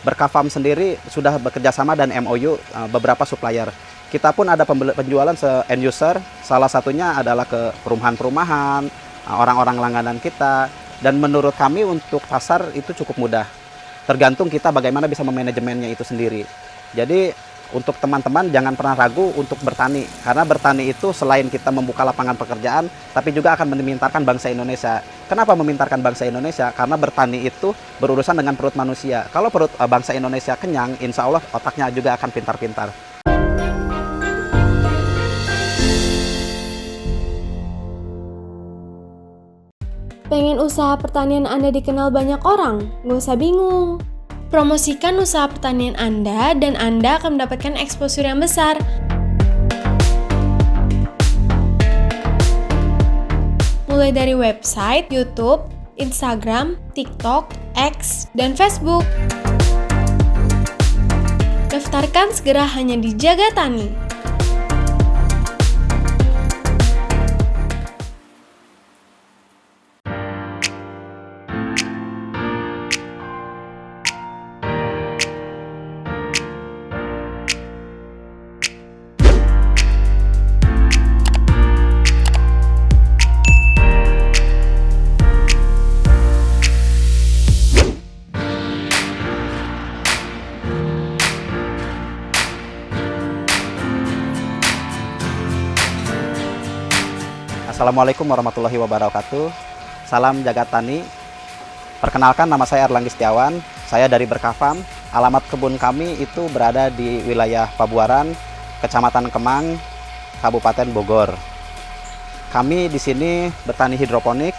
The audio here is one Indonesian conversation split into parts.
Berkafam sendiri sudah bekerja sama dan MOU beberapa supplier. Kita pun ada penjualan end user, salah satunya adalah ke perumahan-perumahan, orang-orang langganan kita. Dan menurut kami untuk pasar itu cukup mudah. Tergantung kita bagaimana bisa memanajemennya itu sendiri. Jadi untuk teman-teman jangan pernah ragu untuk bertani. Karena bertani itu selain kita membuka lapangan pekerjaan, tapi juga akan memintarkan bangsa Indonesia. Kenapa memintarkan bangsa Indonesia? Karena bertani itu berurusan dengan perut manusia. Kalau perut bangsa Indonesia kenyang, insya Allah otaknya juga akan pintar-pintar. Pengen usaha pertanian Anda dikenal banyak orang? Nggak usah bingung. Promosikan usaha pertanian Anda dan Anda akan mendapatkan exposure yang besar. Mulai dari website, YouTube, Instagram, TikTok, X, dan Facebook. Daftarkan segera hanya di Jaga Tani. Assalamualaikum warahmatullahi wabarakatuh. Salam Jaga Tani. Perkenalkan, nama saya Erlangga Setiawan. Saya dari Berkafam. Alamat kebun kami itu berada di wilayah Pabuaran, Kecamatan Kemang, Kabupaten Bogor. Kami di sini bertani hidroponik.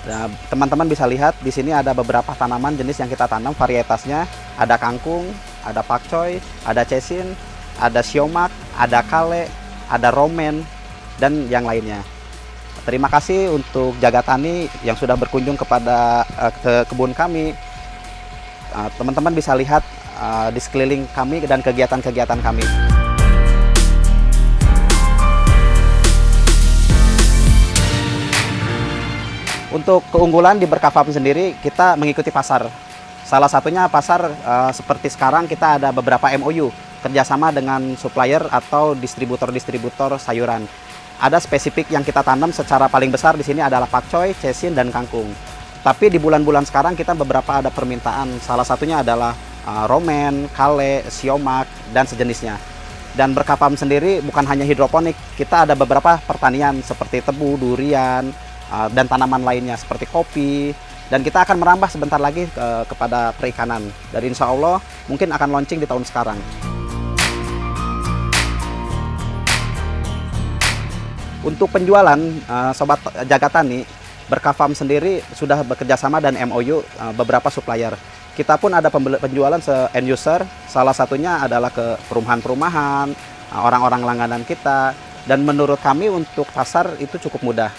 Nah, teman-teman bisa lihat di sini ada beberapa tanaman jenis yang kita tanam, varietasnya ada kangkung, ada pakcoy, ada cesin, ada siomak, ada kale, ada romen, dan yang lainnya. Terima kasih untuk Jaga Tani yang sudah berkunjung ke kebun kami. Teman-teman bisa lihat di sekeliling kami dan kegiatan-kegiatan kami. Untuk keunggulan di Berkafam sendiri, kita mengikuti pasar. Salah satunya pasar seperti sekarang kita ada beberapa MOU kerjasama dengan supplier atau distributor-distributor sayuran. Ada spesifik yang kita tanam secara paling besar di sini adalah pakcoy, cesin, dan kangkung. Tapi di bulan-bulan sekarang kita beberapa ada permintaan. Salah satunya adalah romen, kale, siomak, dan sejenisnya. Dan Berkafam sendiri bukan hanya hidroponik, kita ada beberapa pertanian seperti tebu, durian, dan tanaman lainnya seperti kopi. Dan kita akan merambah sebentar lagi kepada perikanan. Dan insya Allah mungkin akan launching di tahun sekarang. Untuk penjualan, Sobat Jaga Tani, Berkafam sendiri sudah bekerja sama dan MOU beberapa supplier. Kita pun ada penjualan end user, salah satunya adalah ke perumahan-perumahan, orang-orang langganan kita. Dan menurut kami untuk pasar itu cukup mudah.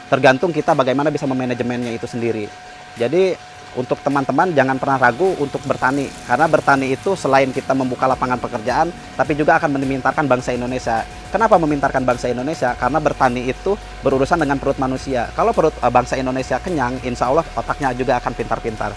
Tergantung kita bagaimana bisa memanajemennya itu sendiri. Jadi untuk teman-teman jangan pernah ragu untuk bertani. Karena bertani itu selain kita membuka lapangan pekerjaan, tapi juga akan memintarkan bangsa Indonesia. Kenapa memintarkan bangsa Indonesia? Karena bertani itu berurusan dengan perut manusia. Kalau perut bangsa Indonesia kenyang, insya Allah otaknya juga akan pintar-pintar.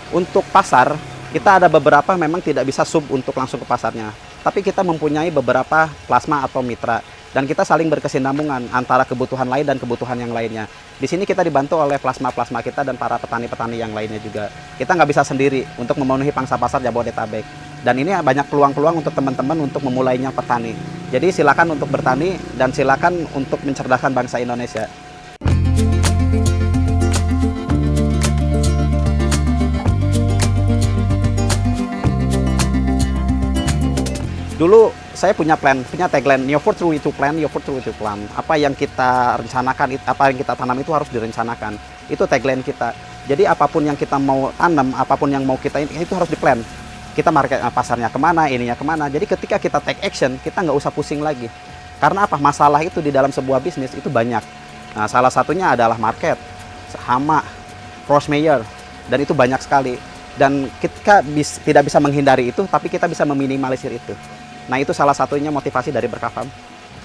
Untuk pasar, kita ada beberapa memang tidak bisa sub untuk langsung ke pasarnya. Tapi kita mempunyai beberapa plasma atau mitra. Dan kita saling berkesinambungan antara kebutuhan lain dan kebutuhan yang lainnya. Di sini kita dibantu oleh plasma-plasma kita dan para petani-petani yang lainnya juga. Kita nggak bisa sendiri untuk memenuhi pangsa pasar Jabodetabek. Dan ini banyak peluang-peluang untuk teman-teman untuk memulainya petani. Jadi silakan untuk bertani dan silakan untuk mencerdaskan bangsa Indonesia. Dulu saya punya tagline, your food through itu plan, your food through itu plan. Apa yang kita rencanakan, apa yang kita tanam itu harus direncanakan. Itu tagline kita. Jadi apapun yang kita mau tanam, apapun yang mau kita ini, itu harus diplan. Kita market pasarnya kemana, ininya kemana. Jadi ketika kita take action, kita nggak usah pusing lagi. Karena apa? Masalah itu di dalam sebuah bisnis itu banyak. Nah, salah satunya adalah market, hama, force mayor, dan itu banyak sekali. Dan kita tidak bisa menghindari itu, tapi kita bisa meminimalisir itu. Nah, itu salah satunya motivasi dari Berkafam.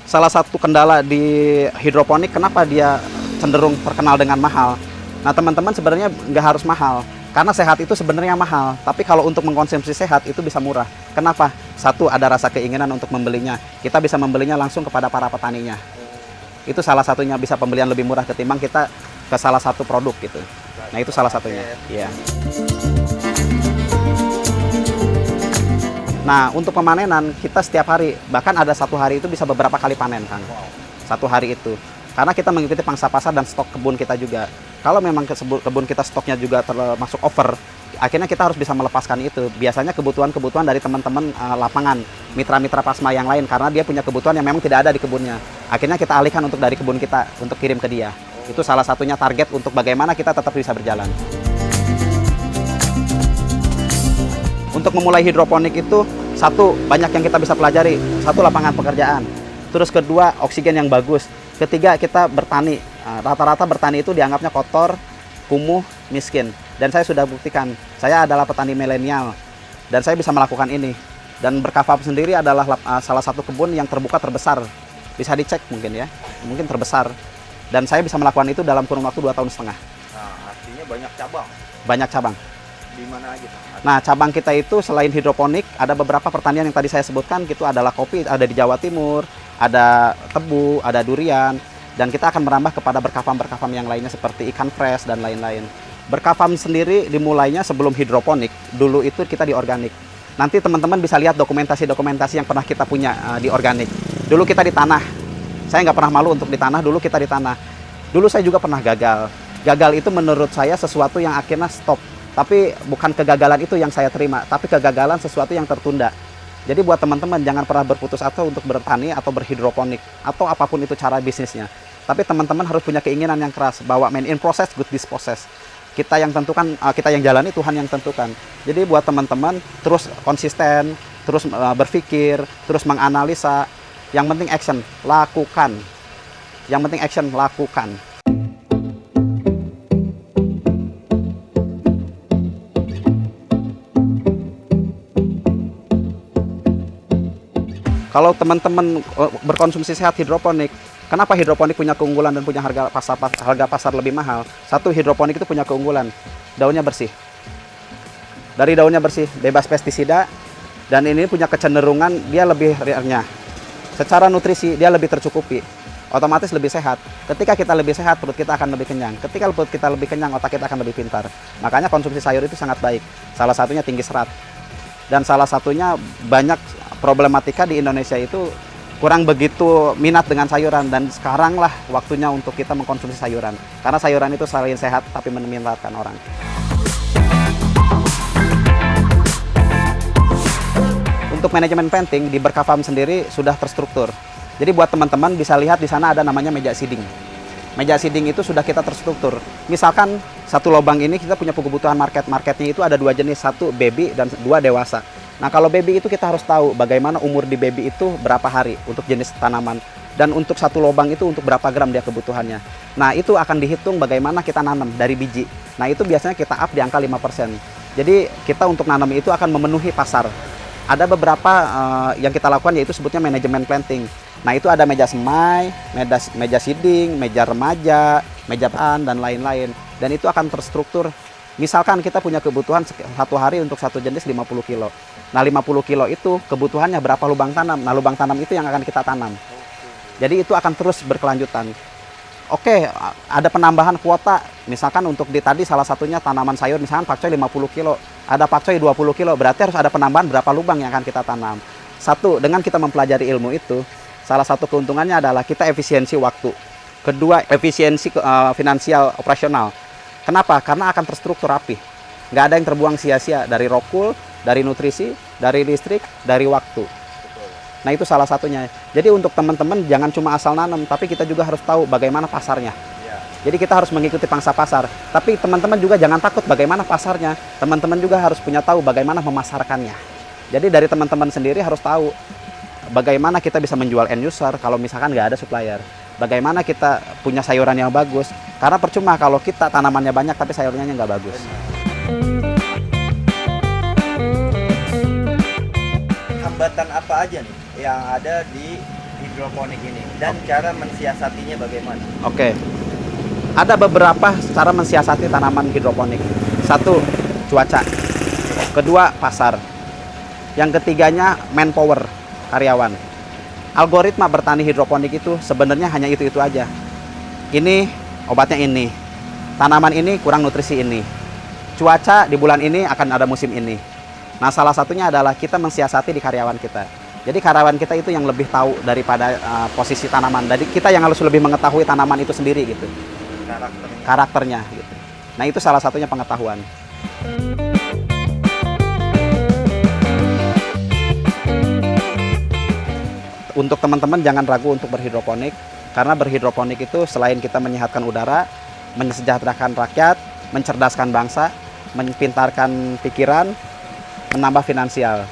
Salah satu kendala di hidroponik, kenapa dia cenderung terkenal dengan mahal. Nah, teman-teman sebenarnya nggak harus mahal, karena sehat itu sebenarnya mahal. Tapi kalau untuk mengkonsumsi sehat itu bisa murah. Kenapa? Satu, ada rasa keinginan untuk membelinya. Kita bisa membelinya langsung kepada para petaninya. Itu salah satunya, bisa pembelian lebih murah ketimbang kita ke salah satu produk gitu. Nah, itu salah satunya. Iya. Nah, untuk pemanenan kita setiap hari, bahkan ada satu hari itu bisa beberapa kali panen, Kang. Satu hari itu. Karena kita mengikuti pangsa pasar dan stok kebun kita juga. Kalau memang kebun kita stoknya juga termasuk over, akhirnya kita harus bisa melepaskan itu. Biasanya kebutuhan-kebutuhan dari teman-teman lapangan, mitra-mitra Pasma yang lain, karena dia punya kebutuhan yang memang tidak ada di kebunnya. Akhirnya kita alihkan untuk dari kebun kita, untuk kirim ke dia. Itu salah satunya target untuk bagaimana kita tetap bisa berjalan. Untuk memulai hidroponik itu, satu, banyak yang kita bisa pelajari. Satu, lapangan pekerjaan. Terus kedua, oksigen yang bagus. Ketiga, kita bertani. Rata-rata bertani itu dianggapnya kotor, kumuh, miskin. Dan saya sudah buktikan, saya adalah petani milenial. Dan saya bisa melakukan ini. Dan Berkafam sendiri adalah salah satu kebun yang terbuka terbesar. Bisa dicek mungkin ya, mungkin terbesar. Dan saya bisa melakukan itu dalam kurun waktu 2,5 tahun. Nah, artinya banyak cabang. Banyak cabang. Di mana aja? Nah, cabang kita itu selain hidroponik, ada beberapa pertanian yang tadi saya sebutkan, itu adalah kopi, ada di Jawa Timur, ada tebu, ada durian, dan kita akan merambah kepada Berkafam yang lainnya seperti ikan fresh dan lain-lain. Berkafam sendiri dimulainya sebelum hidroponik, dulu itu kita di organik. Nanti teman-teman bisa lihat dokumentasi yang pernah kita punya di organik. Dulu kita di tanah, saya nggak pernah malu untuk di tanah, dulu kita di tanah. Dulu saya juga pernah gagal. Gagal itu menurut saya sesuatu yang akhirnya stop. Tapi bukan kegagalan itu yang saya terima, tapi kegagalan sesuatu yang tertunda. Jadi buat teman-teman jangan pernah berputus asa untuk bertani atau berhidroponik atau apapun itu cara bisnisnya. Tapi teman-teman harus punya keinginan yang keras bahwa man in process, good disposes. Kita yang tentukan, kita yang jalani, Tuhan yang tentukan. Jadi buat teman-teman terus konsisten, terus berpikir, terus menganalisa. Yang penting action, lakukan. Yang penting action, lakukan. Kalau teman-teman berkonsumsi sehat hidroponik, kenapa hidroponik punya keunggulan dan punya harga pasar lebih mahal? Satu, hidroponik itu punya keunggulan, daunnya bersih. Dari daunnya bersih, bebas pestisida, dan ini punya kecenderungan dia lebih renyah. Secara nutrisi dia lebih tercukupi, otomatis lebih sehat. Ketika kita lebih sehat, perut kita akan lebih kenyang. Ketika perut kita lebih kenyang, otak kita akan lebih pintar. Makanya konsumsi sayur itu sangat baik. Salah satunya tinggi serat. Dan salah satunya banyak problematika di Indonesia itu kurang begitu minat dengan sayuran, dan sekarang lah waktunya untuk kita mengkonsumsi sayuran, karena sayuran itu selain sehat tapi meminatkan orang. Untuk manajemen planting di Berkafam sendiri sudah terstruktur. Jadi buat teman-teman bisa lihat di sana ada namanya meja seeding. Meja seeding itu sudah kita terstruktur. Misalkan satu lubang ini kita punya kebutuhan marketnya itu ada 2 jenis, satu baby dan 2 dewasa. Nah, kalau baby itu kita harus tahu bagaimana umur di baby itu berapa hari untuk jenis tanaman. Dan untuk satu lubang itu untuk berapa gram dia kebutuhannya. Nah, itu akan dihitung bagaimana kita nanam dari biji. Nah, itu biasanya kita up di angka 5%. Jadi, kita untuk nanam itu akan memenuhi pasar. Ada beberapa yang kita lakukan yaitu sebutnya manajemen planting. Nah, itu ada meja semai, meja seeding, meja remaja, meja pan, dan lain-lain. Dan itu akan terstruktur. Misalkan kita punya kebutuhan satu hari untuk satu jenis 50 kilo. Nah, 50 kilo itu kebutuhannya berapa lubang tanam. Nah, lubang tanam itu yang akan kita tanam. Jadi itu akan terus berkelanjutan. Oke, ada penambahan kuota. Misalkan untuk di tadi salah satunya tanaman sayur, misalkan pakcoy 50 kilo. Ada pakcoy 20 kilo, berarti harus ada penambahan berapa lubang yang akan kita tanam. Satu, dengan kita mempelajari ilmu itu, salah satu keuntungannya adalah kita efisiensi waktu. Kedua, efisiensi finansial operasional. Kenapa? Karena akan terstruktur rapi. Nggak ada yang terbuang sia-sia dari rokul, dari nutrisi, dari listrik, dari waktu. Nah, itu salah satunya. Jadi untuk teman-teman jangan cuma asal nanam, tapi kita juga harus tahu bagaimana pasarnya. Jadi kita harus mengikuti pangsa pasar. Tapi teman-teman juga jangan takut bagaimana pasarnya. Teman-teman juga harus punya tahu bagaimana memasarkannya. Jadi dari teman-teman sendiri harus tahu bagaimana kita bisa menjual end user kalau misalkan nggak ada supplier. Bagaimana kita punya sayuran yang bagus. Karena percuma kalau kita tanamannya banyak tapi sayurnya nggak bagus. hambatan apa aja nih yang ada di hidroponik ini dan cara mensiasatinya bagaimana? Oke. Ada beberapa cara mensiasati tanaman hidroponik. Satu, cuaca. Kedua, pasar. Yang ketiganya, manpower, karyawan. Algoritma bertani hidroponik itu sebenarnya hanya itu-itu aja. Ini obatnya ini. Tanaman ini kurang nutrisi ini. Cuaca di bulan ini akan ada musim ini. Nah, salah satunya adalah kita mensiasati di karyawan kita. Jadi karyawan kita itu yang lebih tahu daripada posisi tanaman. Jadi kita yang harus lebih mengetahui tanaman itu sendiri gitu. Karakternya gitu. Nah, itu salah satunya pengetahuan. Untuk teman-teman jangan ragu untuk berhidroponik, karena berhidroponik itu selain kita menyehatkan udara, mensejahterakan rakyat, mencerdaskan bangsa, mempintarkan pikiran, menambah finansial.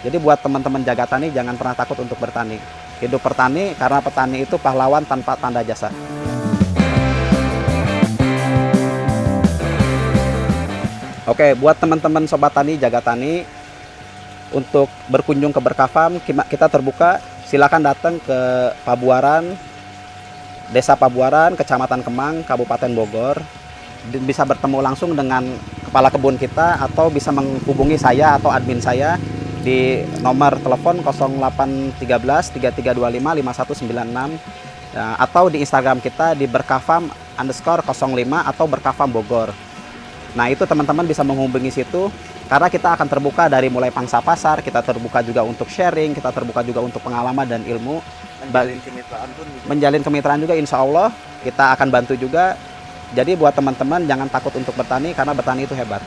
Jadi buat teman-teman jaga tani jangan pernah takut untuk bertani. Hidup bertani karena petani itu pahlawan tanpa tanda jasa. Oke, buat teman-teman sobat tani jaga tani, untuk berkunjung ke Berkafam kita terbuka. Silakan datang ke Pabuaran, Desa Pabuaran, Kecamatan Kemang, Kabupaten Bogor. Bisa bertemu langsung dengan kepala kebun kita atau bisa menghubungi saya atau admin saya di nomor telepon 0813 3325 5196 atau di Instagram kita di berkafam_05 atau Berkafam Bogor. Nah, itu teman-teman bisa menghubungi situ karena kita akan terbuka dari mulai pangsa pasar, kita terbuka juga untuk sharing, kita terbuka juga untuk pengalaman dan ilmu. Menjalin kemitraan pun juga. Menjalin kemitraan juga, insya Allah kita akan bantu juga. Jadi buat teman-teman jangan takut untuk bertani karena bertani itu hebat.